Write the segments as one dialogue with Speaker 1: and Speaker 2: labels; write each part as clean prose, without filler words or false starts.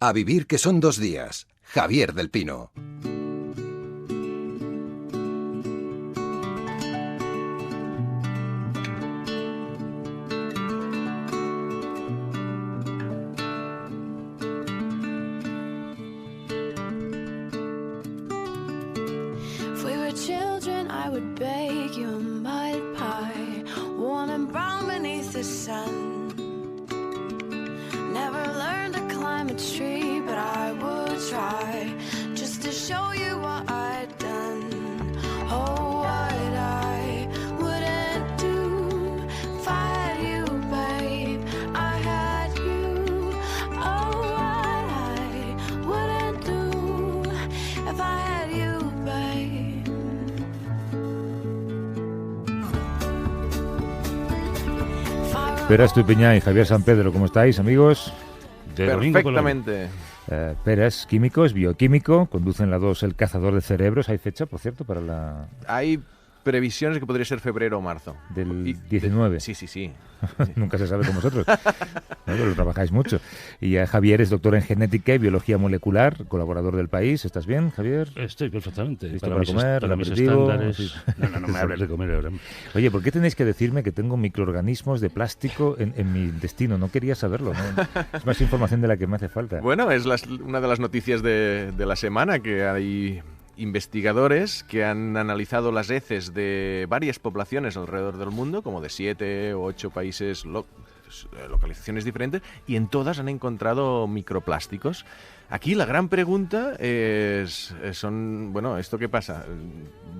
Speaker 1: A vivir que son 2 días. Javier del Pino.
Speaker 2: Pera Estupiñán y Javier San Pedro, ¿cómo estáis, amigos?
Speaker 3: Perfectamente.
Speaker 2: Pera es químico, es bioquímico, conduce en la 2 El cazador de cerebros. ¿Hay fecha, por cierto, para la...?
Speaker 3: Hay previsiones que podría ser febrero o marzo.
Speaker 2: ¿Del 19?
Speaker 3: Sí.
Speaker 2: Nunca se sabe con vosotros. Pero lo trabajáis mucho. Y Javier es doctor en genética y biología molecular, colaborador del País. ¿Estás bien, Javier?
Speaker 4: Estoy perfectamente.
Speaker 2: ¿Listo para comer?
Speaker 4: Para mis
Speaker 2: aperitivo?
Speaker 4: estándares.
Speaker 2: Sí.
Speaker 4: No me hables de comer ahora.
Speaker 2: Oye, ¿por qué tenéis que decirme que tengo microorganismos de plástico en mi intestino? No quería saberlo, ¿no? Es más información de la que me hace falta.
Speaker 3: Bueno, es una de las noticias de la semana, que hay investigadores que han analizado las heces de varias poblaciones alrededor del mundo, como de 7 o 8 países, localizaciones diferentes, y en todas han encontrado microplásticos. Aquí la gran pregunta bueno, ¿esto qué pasa?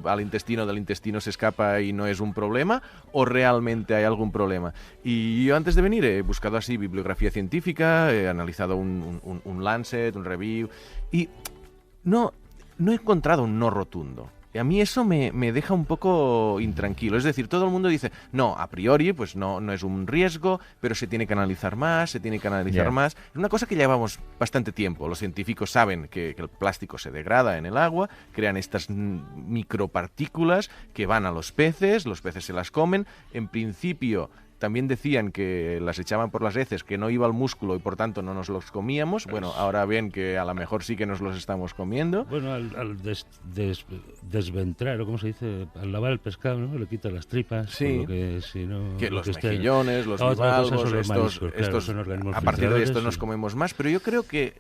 Speaker 3: ¿Al intestino, del intestino se escapa y no es un problema? ¿O realmente hay algún problema? Y yo antes de venir he buscado así bibliografía científica, he analizado un Lancet, un review, y no he encontrado un no rotundo. Y a mí eso me deja un poco intranquilo. Es decir, todo el mundo dice, no, a priori pues no es un riesgo, pero se tiene que analizar más, más. Es una cosa que llevamos bastante tiempo. Los científicos saben que el plástico se degrada en el agua, crean estas micropartículas que van a los peces se las comen. En principio también decían que las echaban por las heces, que no iba al músculo y por tanto no nos los comíamos. Bueno, ahora ven que a lo mejor sí que nos los estamos comiendo.
Speaker 4: Bueno, al desventrar, o como se dice, al lavar el pescado, ¿no? Le quita las tripas.
Speaker 3: Sí.
Speaker 4: Que
Speaker 3: los mejillones, los bivalvos, estos
Speaker 4: son organismos
Speaker 3: a partir de esto
Speaker 4: sí.
Speaker 3: nos comemos más. Pero yo creo que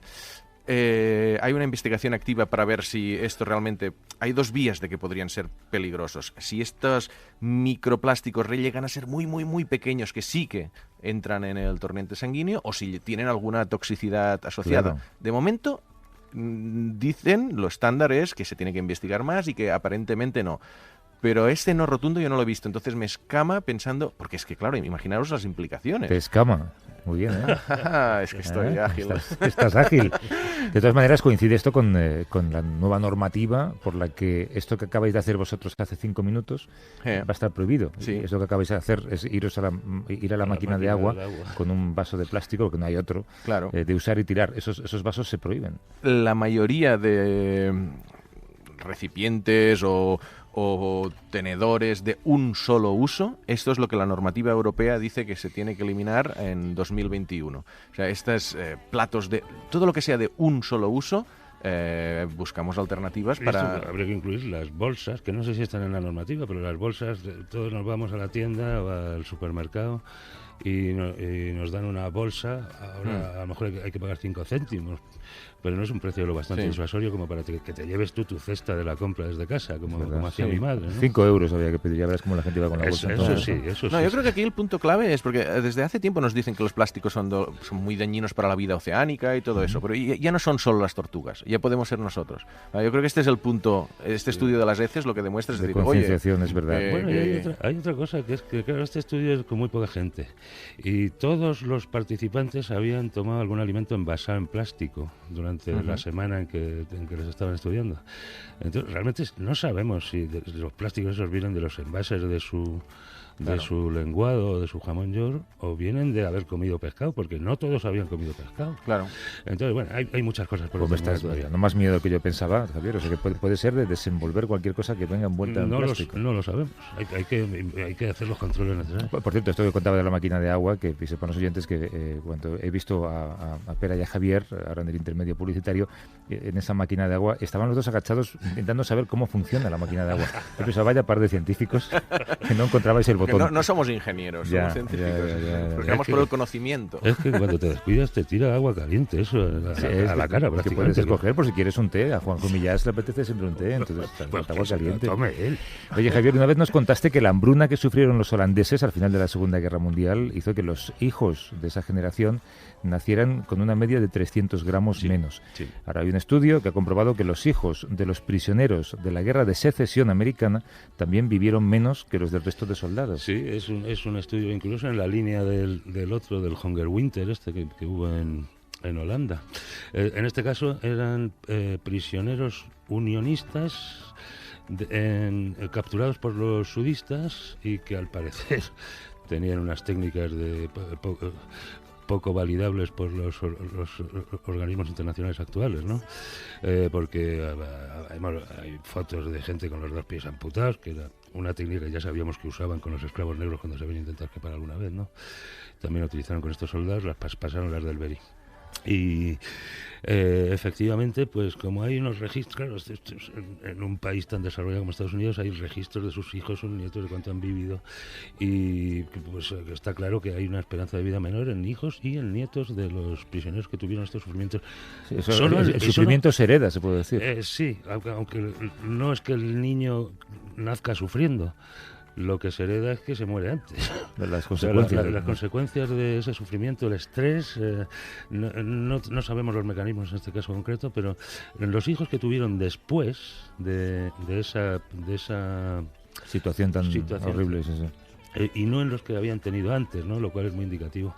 Speaker 3: hay una investigación activa para ver si esto realmente... Hay 2 vías de que podrían ser peligrosos. Si estos microplásticos llegan a ser muy, muy, muy pequeños, que sí que entran en el torrente sanguíneo, o si tienen alguna toxicidad asociada.
Speaker 2: Claro.
Speaker 3: De momento, dicen, lo estándar es que se tiene que investigar más y que aparentemente no. Pero este no rotundo yo no lo he visto, entonces me escama pensando... Porque es que, claro, imaginaros las implicaciones.
Speaker 2: Te escama. Muy bien, ¿eh?
Speaker 3: Es que estoy ágil.
Speaker 2: Estás ágil. De todas maneras, coincide esto con la nueva normativa por la que esto que acabáis de hacer vosotros hace 5 minutos va a estar prohibido.
Speaker 3: Sí.
Speaker 2: Esto que acabáis de hacer es ir a la máquina de agua con un vaso de plástico, porque no hay otro,
Speaker 3: claro.
Speaker 2: De usar y tirar. Esos vasos se prohíben.
Speaker 3: La mayoría de recipientes o tenedores de un solo uso, esto es lo que la normativa europea dice que se tiene que eliminar en 2021. O sea, estos platos de... Todo lo que sea de un solo uso, buscamos alternativas para...
Speaker 4: Habría que incluir las bolsas, que no sé si están en la normativa, pero las bolsas, todos nos vamos a la tienda o al supermercado y nos dan una bolsa. Ahora a lo mejor hay que pagar 5 céntimos, pero no es un precio lo bastante disuasorio como para que te lleves tú tu cesta de la compra desde casa, como hacía mi madre, ¿no?
Speaker 2: 5 euros había que pedir, ya verás cómo la gente iba con la bolsa.
Speaker 4: Eso sí.
Speaker 3: Yo creo que aquí el punto clave es porque desde hace tiempo nos dicen que los plásticos son muy dañinos para la vida oceánica y todo eso, pero ya no son solo las tortugas, ya podemos ser nosotros. Yo creo que este es el punto, este estudio de las heces lo que demuestra es
Speaker 2: de
Speaker 3: decir,
Speaker 2: concienciación, es verdad.
Speaker 4: Bueno, hay otra cosa, que es que claro, este estudio es con muy poca gente y todos los participantes habían tomado algún alimento envasado en plástico durante la semana en que les estaban estudiando. Entonces, realmente no sabemos si los plásticos esos vienen de los envases de de su lenguado o de su jamón york, o vienen de haber comido pescado, porque no todos habían comido pescado.
Speaker 3: Claro.
Speaker 4: Entonces, bueno, hay muchas cosas por
Speaker 2: determinar todavía. No más miedo que yo pensaba, Javier. O sea, que puede ser de desenvolver cualquier cosa que venga envuelta en plástico.
Speaker 4: No lo sabemos. Hay que hacer los controles necesarios.
Speaker 2: Por cierto, esto que contaba de la máquina de agua, que sepan los oyentes que cuando he visto a Pera y a Javier, ahora en el intermedio publicitario, en esa máquina de agua, estaban los dos agachados intentando saber cómo funciona la máquina de agua. Yo pensaba, vaya par de científicos que no encontrabais el botón.
Speaker 3: No somos ingenieros, somos científicos. Buscamos por el conocimiento.
Speaker 4: Es que cuando te descuidas te tira agua caliente, eso a la cara.
Speaker 2: Que puedes escoger por si quieres un té. A Juanjo Millás le apetece siempre un té, entonces pues agua caliente.
Speaker 4: Tome él.
Speaker 2: Oye, Javier, una vez nos contaste que la hambruna que sufrieron los holandeses al final de la Segunda Guerra Mundial hizo que los hijos de esa generación nacieran con una media de 300 gramos menos.
Speaker 4: Sí.
Speaker 2: Ahora hay un estudio que ha comprobado que los hijos de los prisioneros de la Guerra de Secesión Americana también vivieron menos que los del resto de soldados.
Speaker 4: Sí, es un estudio incluso en la línea del Hunger Winter que hubo en Holanda. En este caso eran prisioneros unionistas capturados por los sudistas y que al parecer tenían unas técnicas poco validables por los organismos internacionales actuales, ¿no? Porque hay fotos de gente con los 2 pies amputados, que era una técnica que ya sabíamos que usaban con los esclavos negros cuando se habían intentado escapar alguna vez, ¿no? También la utilizaron con estos soldados, pasaron las del Beri. Y efectivamente, pues como hay unos registros, claro, en un país tan desarrollado como Estados Unidos hay registros de sus hijos, sus nietos, de cuánto han vivido, y pues está claro que hay una esperanza de vida menor en hijos y en nietos de los prisioneros que tuvieron estos sufrimientos.
Speaker 2: Sí, el sufrimiento se hereda, se puede decir.
Speaker 4: Sí, aunque no es que el niño nazca sufriendo. Lo que se hereda es que se muere antes.
Speaker 2: Las consecuencias.
Speaker 4: Las consecuencias de ese sufrimiento, el estrés, no sabemos los mecanismos en este caso concreto, pero los hijos que tuvieron después de esa
Speaker 2: situación tan horrible, sí.
Speaker 4: Y no en los que habían tenido antes, ¿no? Lo cual es muy indicativo.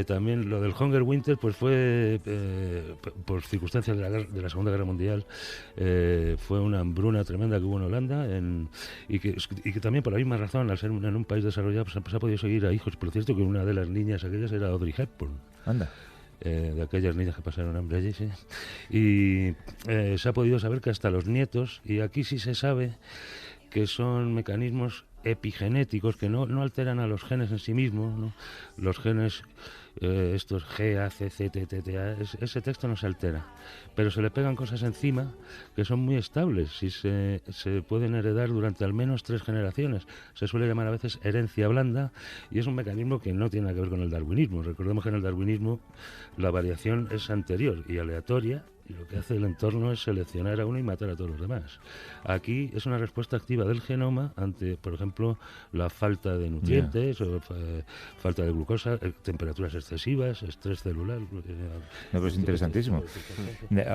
Speaker 4: También lo del Hunger Winter pues fue por circunstancias de la Segunda Guerra Mundial, fue una hambruna tremenda que hubo en Holanda y que también por la misma razón, al ser en un país desarrollado, pues se ha podido seguir a hijos. Por cierto, que una de las niñas aquellas era Audrey Hepburn.
Speaker 2: Anda.
Speaker 4: De aquellas niñas que pasaron hambre allí, sí. Y se ha podido saber que hasta los nietos, y aquí sí se sabe que son mecanismos epigenéticos que no alteran a los genes en sí mismos, ¿no? Los genes, estos G, A, C, C, T, T, T, A, ese texto no se altera, pero se le pegan cosas encima que son muy estables y se pueden heredar durante al menos 3 generaciones. Se suele llamar a veces herencia blanda y es un mecanismo que no tiene nada que ver con el darwinismo. Recordemos que en el darwinismo la variación es anterior y aleatoria, y lo que hace el entorno es seleccionar a uno y matar a todos los demás. Aquí es una respuesta activa del genoma ante, por ejemplo, la falta de nutrientes, o falta de glucosa, temperaturas excesivas, estrés celular.
Speaker 2: No, pero es interesantísimo.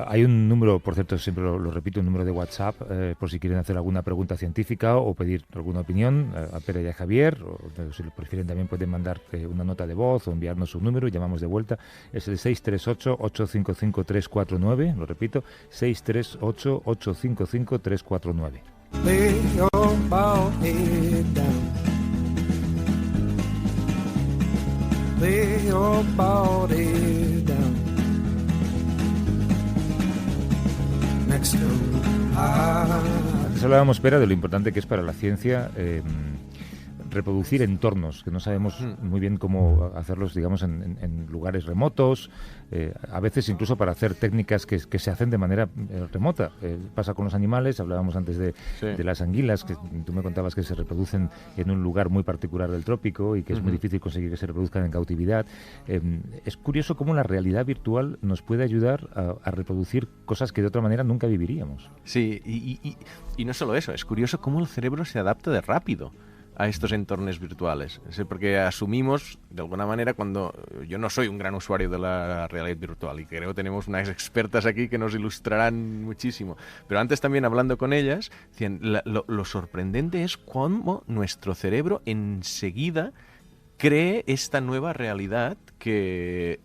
Speaker 2: Hay un número, por cierto, siempre lo repito, un número de WhatsApp, por si quieren hacer alguna pregunta científica o pedir alguna opinión a Pera y a Javier, o si lo prefieren también pueden mandar una nota de voz o enviarnos un número y llamamos de vuelta. Es el 638-855-349. Lo repito, 638-855-349.
Speaker 5: Lay your bald head down. Lay your bald head down. Next to
Speaker 2: Antes hablábamos, Pera, de lo importante que es para la ciencia reproducir entornos, que no sabemos muy bien cómo hacerlos, digamos, en lugares remotos, a veces incluso para hacer técnicas que se hacen de manera remota. Pasa con los animales, hablábamos antes de las anguilas, que tú me contabas que se reproducen en un lugar muy particular del trópico y que es muy difícil conseguir que se reproduzcan en cautividad. Es curioso cómo la realidad virtual nos puede ayudar a reproducir cosas que de otra manera nunca viviríamos.
Speaker 3: Sí, y no solo eso, es curioso cómo el cerebro se adapta de rápido a estos entornos virtuales. Porque asumimos, de alguna manera, cuando yo no soy un gran usuario de la realidad virtual y creo que tenemos unas expertas aquí que nos ilustrarán muchísimo, pero antes también hablando con ellas, decían, lo sorprendente es cómo nuestro cerebro enseguida cree esta nueva realidad que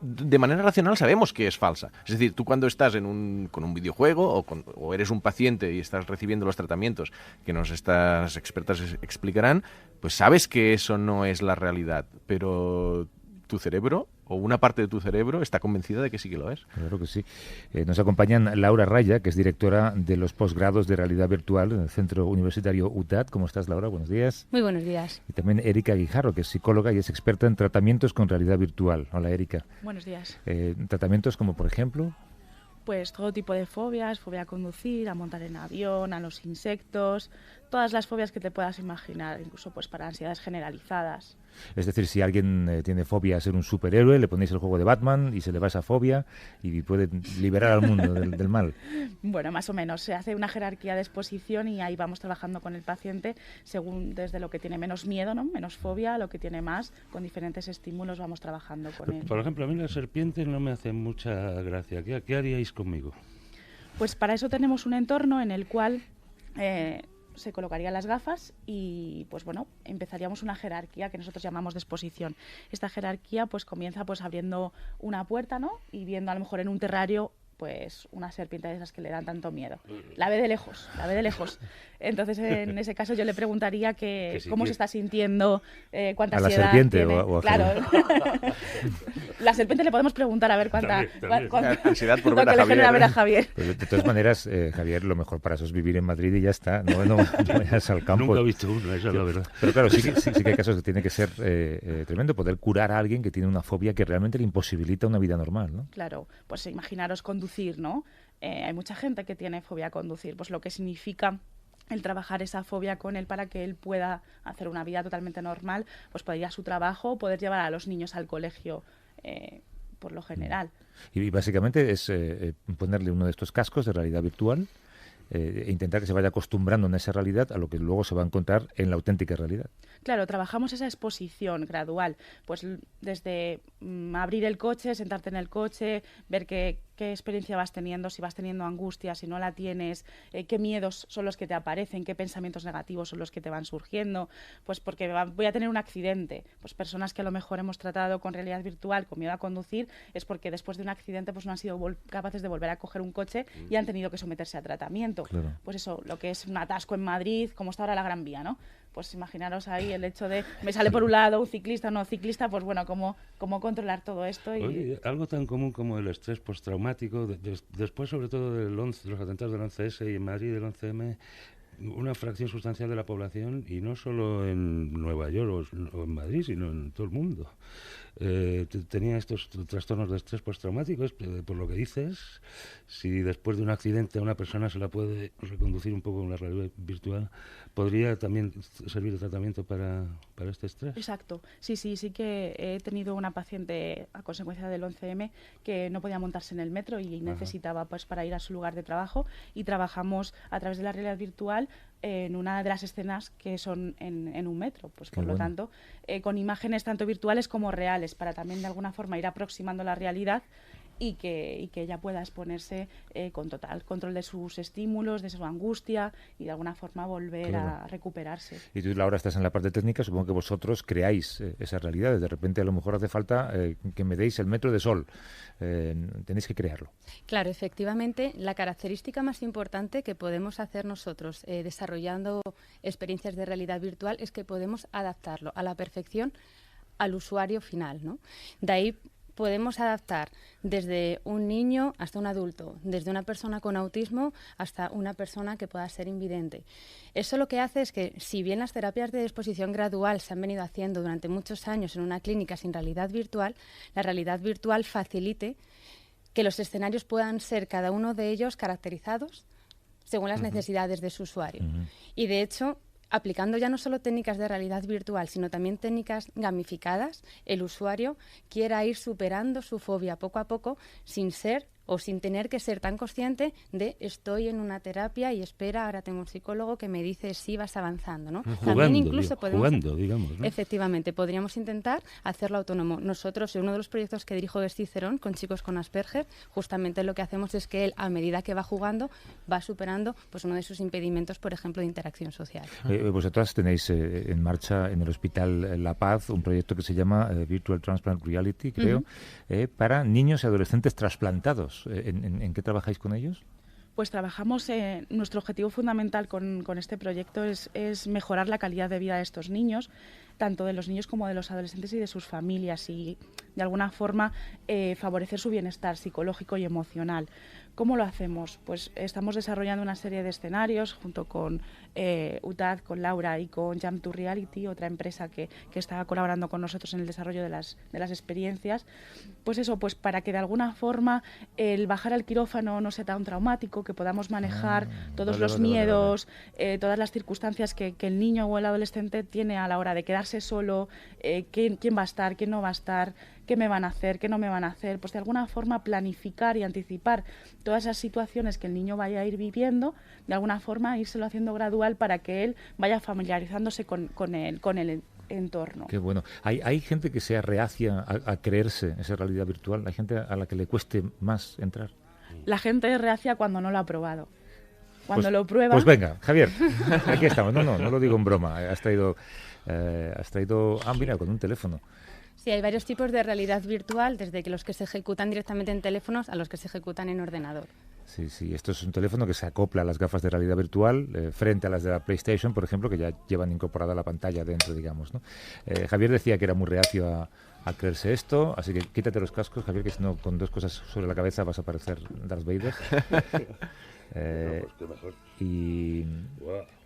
Speaker 3: de manera racional sabemos que es falsa. Es decir, tú cuando estás con un videojuego o eres un paciente y estás recibiendo los tratamientos que estas expertas explicarán, pues sabes que eso no es la realidad, pero tu cerebro o una parte de tu cerebro está convencida de que sí que lo es.
Speaker 2: Claro que sí. Nos acompañan Laura Raya, que es directora de los posgrados de realidad virtual en el Centro Universitario UTAD. ¿Cómo estás, Laura? Buenos días.
Speaker 6: Muy buenos días.
Speaker 2: Y también Erika Guijarro, que es psicóloga y es experta en tratamientos con realidad virtual. Hola, Erika.
Speaker 7: Buenos días.
Speaker 2: Tratamientos como, por ejemplo...
Speaker 7: Pues todo tipo de fobias, fobia a conducir, a montar en avión, a los insectos, todas las fobias que te puedas imaginar, incluso pues para ansiedades generalizadas.
Speaker 2: Es decir, si alguien tiene fobia a ser un superhéroe, le ponéis el juego de Batman y se le va esa fobia y puede liberar al mundo del mal.
Speaker 7: Bueno, más o menos. Se hace una jerarquía de exposición y ahí vamos trabajando con el paciente según desde lo que tiene menos miedo, ¿no? Menos fobia, a lo que tiene más. Con diferentes estímulos vamos trabajando con él.
Speaker 4: Por ejemplo, a mí las serpientes no me hacen mucha gracia. ¿Qué haríais conmigo?
Speaker 7: Pues para eso tenemos un entorno en el cual... se colocarían las gafas y pues bueno, empezaríamos una jerarquía que nosotros llamamos de exposición. Esta jerarquía pues comienza pues abriendo una puerta, ¿no? Y viendo a lo mejor en un terrario pues una serpiente de esas que le dan tanto miedo. La ve de lejos, la ve de lejos. Entonces, en ese caso yo le preguntaría cómo se está sintiendo, cuánta ansiedad
Speaker 2: ¿A la serpiente
Speaker 7: tiene.
Speaker 2: o a
Speaker 7: Claro. La serpiente le podemos preguntar a ver cuánta
Speaker 3: ansiedad por ver a
Speaker 7: le
Speaker 3: Javier.
Speaker 7: genera ver a Javier.
Speaker 2: Pues de todas maneras, Javier, lo mejor para eso es vivir en Madrid y ya está. No vayas al campo.
Speaker 4: Nunca he visto uno, esa es la verdad.
Speaker 2: Pero claro, sí que hay casos que tiene que ser tremendo poder curar a alguien que tiene una fobia que realmente le imposibilita una vida normal, ¿no?
Speaker 7: Claro, pues imaginaros conducir, ¿no? Hay mucha gente que tiene fobia a conducir, pues lo que significa el trabajar esa fobia con él para que él pueda hacer una vida totalmente normal, pues poder ir a su trabajo, poder llevar a los niños al colegio, por lo general.
Speaker 2: Y básicamente es ponerle uno de estos cascos de realidad virtual e intentar que se vaya acostumbrando en esa realidad a lo que luego se va a encontrar en la auténtica realidad.
Speaker 7: Claro, trabajamos esa exposición gradual, pues desde abrir el coche, sentarte en el coche, ver qué experiencia vas teniendo, si vas teniendo angustia, si no la tienes, qué miedos son los que te aparecen, qué pensamientos negativos son los que te van surgiendo, pues porque voy a tener un accidente, pues personas que a lo mejor hemos tratado con realidad virtual, con miedo a conducir, es porque después de un accidente pues no han sido capaces de volver a coger un coche y han tenido que someterse a tratamiento.
Speaker 2: Claro.
Speaker 7: Pues eso, lo que es un atasco en Madrid, como está ahora la Gran Vía, ¿no? Pues imaginaros ahí el hecho de me sale por un lado un ciclista o no ciclista, pues bueno, cómo controlar todo esto.
Speaker 4: Oye, algo tan común como el estrés postraumático, después sobre todo de los atentados del 11S y en Madrid del 11M, una fracción sustancial de la población, y no solo en Nueva York o en Madrid, sino en todo el mundo, tenía estos trastornos de estrés postraumático. Por lo que dices, si después de un accidente a una persona se la puede reconducir un poco en la realidad virtual, ¿podría también servir de tratamiento para este estrés?
Speaker 7: Exacto. Sí que he tenido una paciente a consecuencia del 11M que no podía montarse en el metro y necesitaba pues para ir a su lugar de trabajo, y trabajamos a través de la realidad virtual en una de las escenas que son en un metro, pues por lo tanto con imágenes tanto virtuales como reales, para también de alguna forma ir aproximando la realidad y que ella pueda exponerse con total control de sus estímulos, de su angustia, y de alguna forma volver a recuperarse.
Speaker 2: Y tú, Laura, estás en la parte técnica, supongo que vosotros creáis esas realidades. De repente a lo mejor hace falta que me deis el metro de sol. Tenéis que crearlo.
Speaker 6: Claro, efectivamente, la característica más importante que podemos hacer nosotros desarrollando experiencias de realidad virtual es que podemos adaptarlo a la perfección al usuario final, ¿no? De ahí podemos adaptar desde un niño hasta un adulto, desde una persona con autismo hasta una persona que pueda ser invidente. Eso lo que hace es que, si bien las terapias de exposición gradual se han venido haciendo durante muchos años en una clínica sin realidad virtual, la realidad virtual facilite que los escenarios puedan ser cada uno de ellos caracterizados según las necesidades de su usuario. Y de hecho, aplicando ya no solo técnicas de realidad virtual, sino también técnicas gamificadas, el usuario quiera ir superando su fobia poco a poco sin ser o sin tener que ser tan consciente de estoy en una terapia y espera, ahora tengo un psicólogo que me dice si vas avanzando, ¿no? También incluso
Speaker 4: jugando, digamos, ¿no?
Speaker 6: Efectivamente, podríamos intentar hacerlo autónomo. Nosotros, en uno de los proyectos que dirijo es Cicerón, con chicos con Asperger, justamente lo que hacemos es que él, a medida que va jugando, va superando pues uno de sus impedimentos, por ejemplo, de interacción social.
Speaker 2: Vosotras tenéis en marcha en el Hospital La Paz un proyecto que se llama Virtual Transplant Reality, creo, para niños y adolescentes trasplantados. ¿En qué trabajáis con ellos?
Speaker 7: Pues trabajamos, nuestro objetivo fundamental con este proyecto es mejorar la calidad de vida de estos niños, tanto de los niños como de los adolescentes y de sus familias, y de alguna forma favorecer su bienestar psicológico y emocional. ¿Cómo lo hacemos? Pues estamos desarrollando una serie de escenarios junto con UTAD, con Laura y con Jump to Reality, otra empresa que está colaborando con nosotros en el desarrollo de las experiencias. Pues eso, pues para que de alguna forma el bajar al quirófano no sea tan traumático, que podamos manejar todos los miedos, todas las circunstancias que el niño o el adolescente tiene a la hora de quedarse solo, quién va a estar, quién no va a estar, qué me van a hacer, qué no me van a hacer, pues de alguna forma planificar y anticipar todas esas situaciones que el niño vaya a ir viviendo, de alguna forma írselo haciendo gradual para que él vaya familiarizándose con el entorno.
Speaker 2: Qué bueno. ¿Hay gente que sea reacia a creerse esa realidad virtual? ¿Hay gente a la que le cueste más entrar?
Speaker 7: La gente es reacia cuando no lo ha probado. Cuando lo prueba...
Speaker 2: Pues venga, Javier, aquí estamos. No lo digo en broma. Has traído... mira, con un teléfono.
Speaker 6: Sí, hay varios tipos de realidad virtual, desde que los que se ejecutan directamente en teléfonos a los que se ejecutan en ordenador.
Speaker 2: Sí, esto es un teléfono que se acopla a las gafas de realidad virtual frente a las de la PlayStation, por ejemplo, que ya llevan incorporada la pantalla dentro, digamos, ¿no? Javier decía que era muy reacio a creerse esto, así que quítate los cascos, Javier, que si no, con dos cosas sobre la cabeza vas a parecer Darth Vader. Y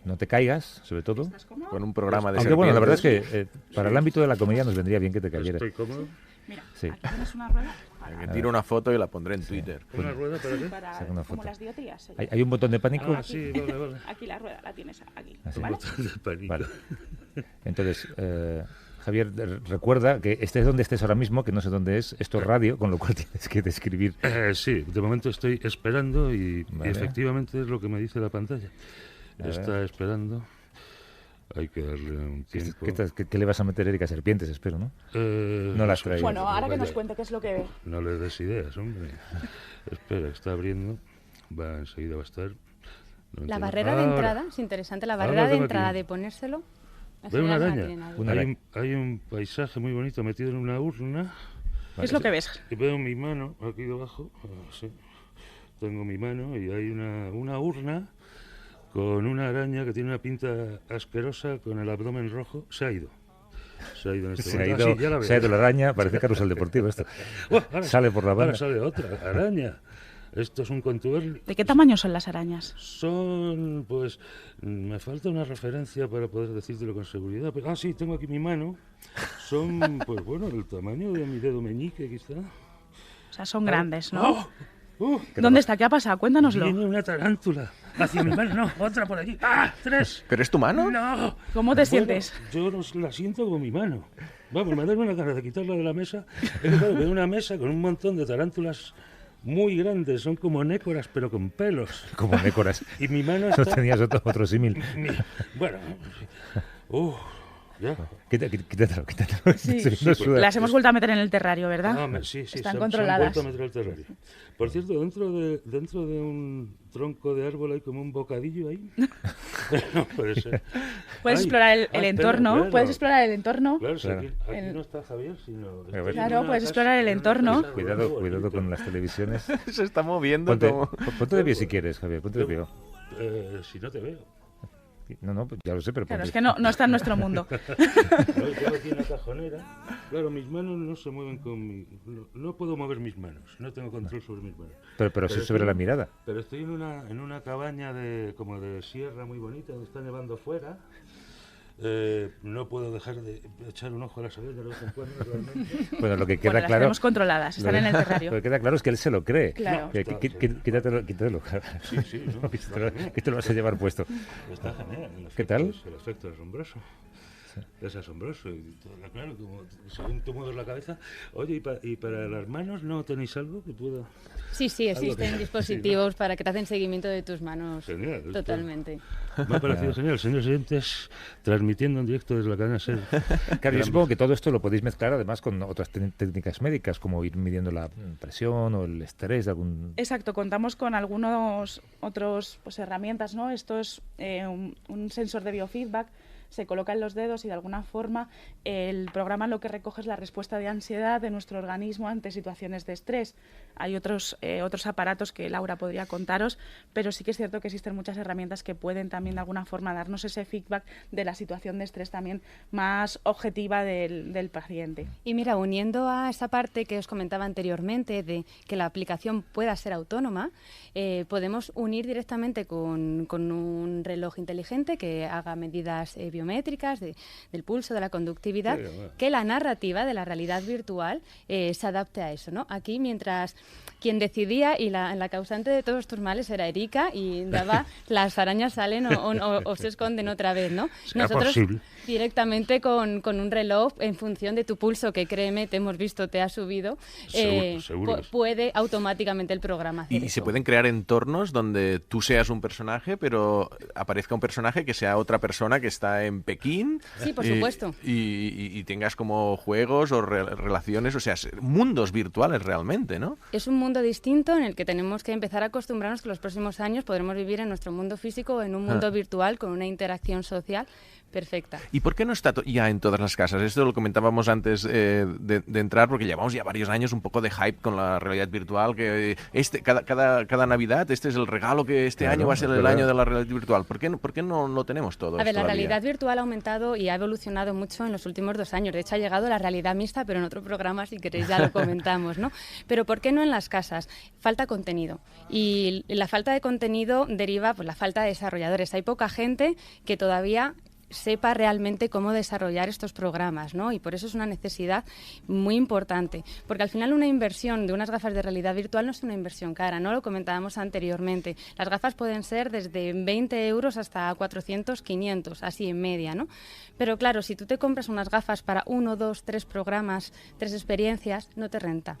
Speaker 2: no te caigas, sobre todo.
Speaker 3: Con un programa de
Speaker 2: aunque bueno, la verdad es
Speaker 3: serpientes.
Speaker 2: que para el ámbito de la comedia nos vendría bien que te cayeras.
Speaker 4: ¿Estoy cómodo?
Speaker 7: Mira,
Speaker 2: Sí.
Speaker 7: aquí tienes una rueda
Speaker 3: Que tiro una foto y la pondré en Twitter.
Speaker 4: ¿Una rueda para qué?
Speaker 7: para
Speaker 2: Saca una
Speaker 7: como
Speaker 2: foto.
Speaker 7: las dioptrías.
Speaker 2: ¿Hay un botón de pánico?
Speaker 4: Ah, sí, vale.
Speaker 7: Aquí la rueda la tienes aquí,
Speaker 2: Así.
Speaker 7: ¿vale?
Speaker 2: Vale. Entonces, Javier, recuerda que estés donde estés ahora mismo, que no sé dónde es, esto es radio, con lo cual tienes que describir.
Speaker 4: Sí, de momento estoy esperando y
Speaker 2: Vale.
Speaker 4: efectivamente es lo que me dice la pantalla. Está esperando. Hay que darle un tiempo.
Speaker 2: ¿Qué le vas a meter, Erika? Serpientes, espero, ¿no? No las traes.
Speaker 7: Bueno, ahora que
Speaker 4: Vaya.
Speaker 7: nos cuente qué es lo que ve.
Speaker 4: No le des ideas, hombre. Espera, está abriendo. Enseguida va a estar. No
Speaker 6: La
Speaker 4: entiendo.
Speaker 6: barrera de
Speaker 4: Ahora.
Speaker 6: entrada, es interesante, la
Speaker 4: Ahora
Speaker 6: barrera de
Speaker 4: tengo
Speaker 6: entrada
Speaker 4: aquí.
Speaker 6: de ponérselo. en
Speaker 4: ¿Ve una
Speaker 6: general no
Speaker 4: araña?
Speaker 6: tiene nadie.
Speaker 2: Una araña.
Speaker 4: Hay un paisaje muy bonito metido en una urna.
Speaker 7: ¿Qué es lo que ves?
Speaker 4: Y veo mi mano aquí debajo. Sí. Tengo mi mano y hay una urna con una araña que tiene una pinta asquerosa con el abdomen rojo. Se ha ido en este
Speaker 2: Se ha
Speaker 4: momento.
Speaker 2: ido,
Speaker 4: Sí, ya la veo.
Speaker 2: se ha ido la araña, parece carrusel deportivo esto.
Speaker 4: Ahora
Speaker 2: Sale por la banda.
Speaker 4: sale otra araña. Esto es un contubernio.
Speaker 7: ¿De qué tamaño son las arañas?
Speaker 4: Son, pues, me falta una referencia para poder decírtelo con seguridad. Pero, sí, tengo aquí mi mano. Son, pues bueno, el tamaño de mi dedo meñique, quizá.
Speaker 7: O sea, son grandes, ¿no?
Speaker 4: ¡Oh!
Speaker 7: ¿Dónde está? ¿Qué ha pasado? Cuéntanoslo.
Speaker 4: Viene una tarántula hacia mi mano. No, otra por allí. ¡Ah! ¡Tres!
Speaker 3: ¿Pero es tu mano?
Speaker 4: ¡No!
Speaker 7: ¿Cómo te
Speaker 4: Bueno,
Speaker 7: sientes?
Speaker 4: Yo la siento con mi mano. Vamos, me da una gana de quitarla de la mesa. Es que claro, veo una mesa con un montón de tarántulas muy grandes. Son como nécoras, pero con pelos.
Speaker 2: Como nécoras.
Speaker 4: Y mi mano
Speaker 2: No
Speaker 4: está...
Speaker 2: tenías otro símil.
Speaker 4: Bueno... ya.
Speaker 2: Quítatelo.
Speaker 7: Sí,
Speaker 2: Se no suda.
Speaker 7: Las hemos vuelto a meter en el terrario, ¿verdad?
Speaker 4: Sí,
Speaker 7: Están
Speaker 4: se
Speaker 7: controladas.
Speaker 4: han vuelto a meter al terrario. Por cierto, dentro de un tronco de árbol hay como un bocadillo ahí. No puede ser.
Speaker 7: Puedes
Speaker 4: Ay,
Speaker 7: explorar el
Speaker 4: espera,
Speaker 7: entorno.
Speaker 4: claro.
Speaker 7: Puedes explorar el entorno.
Speaker 4: Claro, si
Speaker 2: Claro.
Speaker 4: aquí
Speaker 7: El-
Speaker 4: no está Javier, sino...
Speaker 2: ver.
Speaker 4: estoy en
Speaker 7: Claro,
Speaker 4: una
Speaker 7: puedes
Speaker 4: casa-
Speaker 7: explorar el
Speaker 4: en una
Speaker 7: entorno.
Speaker 4: casa
Speaker 2: Cuidado
Speaker 4: bonita.
Speaker 2: con las televisiones.
Speaker 3: Se está moviendo como...
Speaker 2: Ponte de pie si quieres, Javier. Ponte de pie.
Speaker 4: Si no te veo.
Speaker 2: No, pues ya lo sé, pero
Speaker 7: Claro,
Speaker 2: ponte.
Speaker 7: es que no está en nuestro mundo.
Speaker 4: No, yo aquí en la cajonera. Claro, mis manos no se mueven con mi... No puedo mover mis manos. No tengo control sobre mis manos.
Speaker 2: Pero sí sobre la mirada.
Speaker 4: Pero estoy en una cabaña como de sierra muy bonita, donde está nevando fuera. No puedo dejar de echar un ojo a las abejas de vez en cuando, realmente.
Speaker 2: Bueno, lo que
Speaker 7: Bueno,
Speaker 2: queda
Speaker 7: las
Speaker 2: claro...
Speaker 7: tenemos controladas, están en el terrario.
Speaker 2: Lo que queda claro es que él se lo cree.
Speaker 7: Claro.
Speaker 2: Quítatelo.
Speaker 4: Sí, ¿no?
Speaker 2: Que te lo vas a llevar puesto.
Speaker 4: Está genial.
Speaker 2: ¿Qué tal?
Speaker 4: El efecto asombroso. Es asombroso. Y todo, claro, como según tú mueves la cabeza. Oye, ¿y para las manos no tenéis algo que pueda...?
Speaker 6: Sí, existen dispositivos para que te hacen seguimiento de tus manos.
Speaker 4: Genial.
Speaker 6: Totalmente.
Speaker 4: Me ha parecido genial, señores oyentes, transmitiendo en directo desde la cadena SER.
Speaker 2: Claro, yo supongo que todo esto lo podéis mezclar además con otras técnicas médicas, como ir midiendo la presión o el estrés de algún...
Speaker 7: Exacto, contamos con algunos otros herramientas, ¿no? Esto es un sensor de biofeedback, se coloca en los dedos y de alguna forma el programa lo que recoge es la respuesta de ansiedad de nuestro organismo ante situaciones de estrés. Hay otros aparatos que Laura podría contaros, pero sí que es cierto que existen muchas herramientas que pueden también de alguna forma darnos ese feedback de la situación de estrés también más objetiva del paciente.
Speaker 6: Y mira, uniendo a esa parte que os comentaba anteriormente de que la aplicación pueda ser autónoma, podemos unir directamente con un reloj inteligente que haga medidas biométricas del pulso, de la conductividad, que la narrativa de la realidad virtual se adapte a eso, ¿no? Aquí, mientras quien decidía y la causante de todos tus males era Erika y daba las arañas salen o se esconden otra vez, ¿no? Nosotros
Speaker 4: posible.
Speaker 6: Directamente con un reloj en función de tu pulso, que créeme, te hemos visto, te ha subido,
Speaker 4: seguro.
Speaker 6: puede automáticamente el programa hacer
Speaker 3: Y
Speaker 6: eso.
Speaker 3: se pueden crear entornos donde tú seas un personaje, pero aparezca un personaje que sea otra persona que está en Pekín.
Speaker 6: Sí, por supuesto.
Speaker 3: Y tengas como juegos o relaciones, o sea, mundos virtuales realmente, ¿no?
Speaker 6: Es un mundo distinto en el que tenemos que empezar a acostumbrarnos que los próximos años podremos vivir en nuestro mundo físico o en un mundo virtual con una interacción social perfecta.
Speaker 3: ¿Y por qué no está ya en todas las casas? Esto lo comentábamos antes de entrar, porque llevamos ya varios años un poco de hype con la realidad virtual, que cada Navidad este es el regalo que este año va a ser el año de la realidad virtual. ¿Por qué no lo tenemos todos?
Speaker 6: A ver, la
Speaker 3: todavía?
Speaker 6: realidad virtual ha aumentado y ha evolucionado mucho en los últimos 2 años. De hecho, ha llegado la realidad mixta, pero en otro programa, si queréis, ya lo comentamos, ¿no? Pero ¿por qué no en las casas? Falta contenido. Y la falta de contenido deriva pues la falta de desarrolladores. Hay poca gente que todavía sepa realmente cómo desarrollar estos programas, ¿no? Y por eso es una necesidad muy importante, porque al final una inversión de unas gafas de realidad virtual no es una inversión cara, ¿no? Lo comentábamos anteriormente. Las gafas pueden ser desde 20 euros hasta 400, 500, así en media, ¿no? Pero claro, si tú te compras unas gafas para 1, 2, 3 programas, 3 experiencias, no te renta.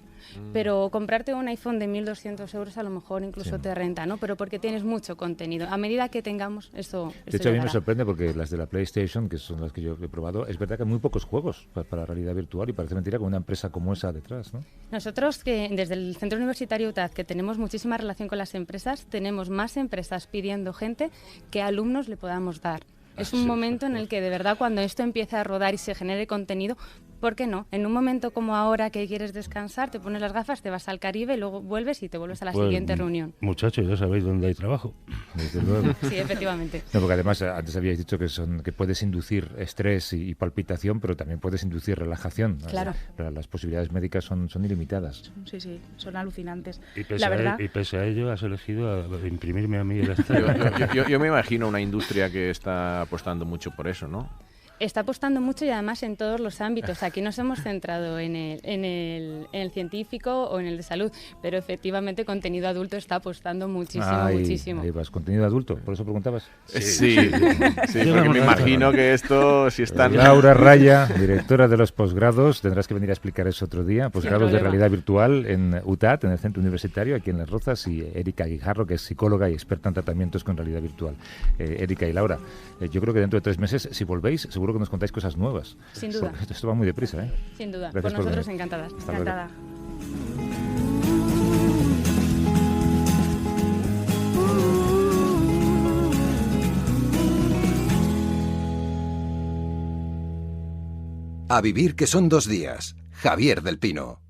Speaker 6: Pero comprarte un iPhone de 1.200 euros a lo mejor incluso te renta, ¿no? Pero porque tienes mucho contenido. A medida que tengamos, eso
Speaker 2: De hecho, a mí me
Speaker 6: llegará.
Speaker 2: sorprende porque las de la PlayStation, que son las que yo he probado, es verdad que hay muy pocos juegos para realidad virtual y parece mentira con una empresa como esa detrás, ¿no?
Speaker 6: Nosotros, que desde el Centro Universitario UTAD, que tenemos muchísima relación con las empresas, tenemos más empresas pidiendo gente que alumnos le podamos dar. Es un momento en el que, de verdad, cuando esto empiece a rodar y se genere contenido, ¿por qué no? En un momento como ahora que quieres descansar, te pones las gafas, te vas al Caribe, luego vuelves y te vuelves a la siguiente reunión.
Speaker 4: Muchachos, ya sabéis dónde hay trabajo.
Speaker 2: Desde luego.
Speaker 6: Sí, efectivamente.
Speaker 2: No, porque además antes habíais dicho que puedes inducir estrés y palpitación, pero también puedes inducir relajación.
Speaker 6: Claro.
Speaker 2: Las posibilidades médicas son ilimitadas.
Speaker 7: Sí, son alucinantes.
Speaker 4: Y
Speaker 7: La
Speaker 4: pese a ello has elegido a imprimirme a mí el estrés.
Speaker 3: Yo me imagino una industria que está apostando mucho por eso, ¿no?
Speaker 6: Está apostando mucho y además en todos los ámbitos. Aquí nos hemos centrado en el científico o en el de salud, pero efectivamente contenido adulto está apostando muchísimo.
Speaker 2: Ahí vas, contenido adulto, por eso preguntabas.
Speaker 3: Sí, porque me imagino que esto, si están...
Speaker 2: Laura Raya, directora de los posgrados, tendrás que venir a explicar eso otro día. Posgrados de realidad virtual en UTAD, en el Centro Universitario, aquí en Las Rozas, y Erika Guijarro, que es psicóloga y experta en tratamientos con realidad virtual. Erika y Laura, yo creo que dentro de 3 meses, si volvéis, seguro que nos contáis cosas nuevas.
Speaker 6: Sin duda.
Speaker 2: Esto va muy deprisa, ¿eh?
Speaker 6: Sin duda.
Speaker 2: Gracias
Speaker 6: Por nosotros
Speaker 2: venir.
Speaker 6: encantadas.
Speaker 2: Hasta luego.
Speaker 7: encantada.
Speaker 1: A vivir que son 2 días. Javier del Pino.